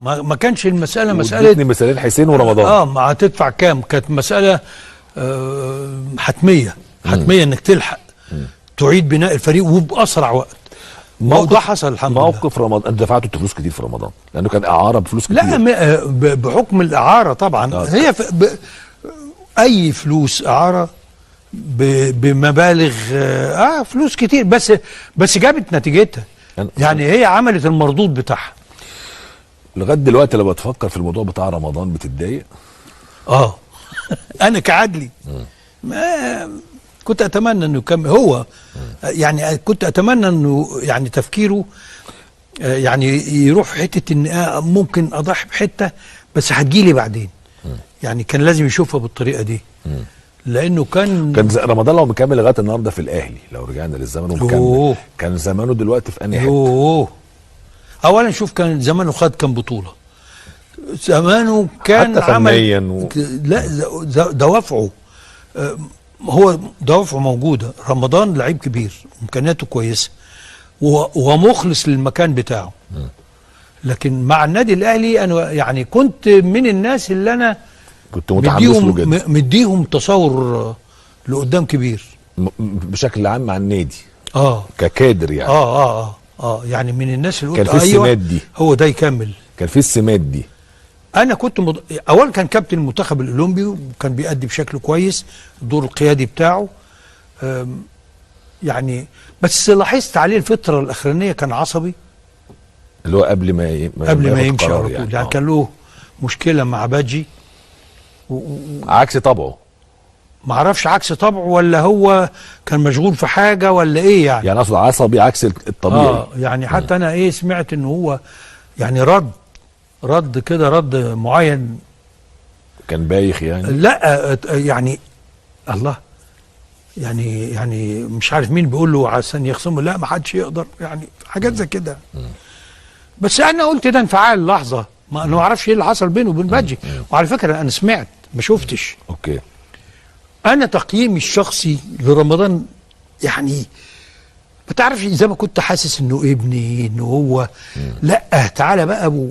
ما كانش المساله مساله واديتني مثالين حسين ورمضان. ما هتدفع كام، كانت مساله حتميه انك تلحق تعيد بناء الفريق وباسرع وقت. ده حصل الحمد لله. موقف رمضان انت دفعته فلوس كتير في رمضان لانه كان اعاره بفلوس كتير. لا بحكم الاعاره طبعا. هي اي فلوس اعاره بمبالغ فلوس كتير، بس جابت نتيجتها. يعني هي عملت المردود بتاعها. لغايه دلوقتي لما بتفكر في الموضوع بتاع رمضان بتتضايق؟ انا كعدلي ما كنت اتمنى انه يكمل هو. يعني كنت اتمنى انه يعني تفكيره يعني يروح حته ان ممكن اضحي بحته بس هتجيلي بعدين. يعني كان لازم يشوفها بالطريقه دي. لانه كان رمضان لو مكمل لغايه النهارده في الاهلي، لو رجعنا للزمن ومكمل كان زمانه دلوقتي في انهي حته؟ اولا شوف كان زمانه خد كام بطوله، زمانه كان حتى فنيا لا دوافعه هو دوافعه موجوده. رمضان لعيب كبير وامكانياته كويسه ومخلص للمكان بتاعه. لكن مع النادي الاهلي انا يعني كنت من الناس اللي انا كنت متحمس له جدا، مديهم تصور لقدام كبير بشكل عام مع النادي ككادر يعني. يعني من الناس اللي كان في السمات دي، هو ده يكمل. كان في السمات دي. انا كنت اولا كان كابتن المنتخب الاولمبي وكان بيأدي بشكل كويس الدور القيادي بتاعه. يعني بس لاحظت عليه الفتره الاخرانيه كان عصبي، اللي هو قبل ما يمشي على طول. يعني كان له مشكله مع باجي عكس طبعه. ما اعرفش عكس طبعه ولا هو كان مشغول في حاجه ولا ايه. يعني اقصد عصبي عكس الطبيعي. يعني حتى انا سمعت ان هو يعني رد كده رد معين كان بايخ يعني. لا يعني الله يعني مش عارف مين بيقول له عشان يخصمه، لا ما حدش يقدر، يعني حاجات زي كده. بس انا قلت ده انفعال لحظه، ما انا ما اعرفش ايه اللي حصل بينه وبين باجي. وعلى فكره انا سمعت ما شفتش. اوكي. انا تقييمي الشخصي لرمضان يعني ما تعرفش، زي ما كنت حاسس انه ابني، انه هو لا تعالى بقى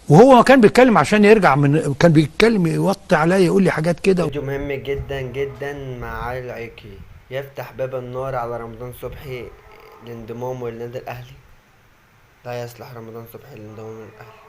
وهو كان بيتكلم عشان يرجع كان بيتكلم يوطي عليا يقول لي حاجات كده. فيديو مهم جدا جدا مع علي العيقي يفتح باب النار على رمضان صبحي لانضمامه للنادي الاهلي. لا يصلح رمضان صبحي للانضمام للاهلي.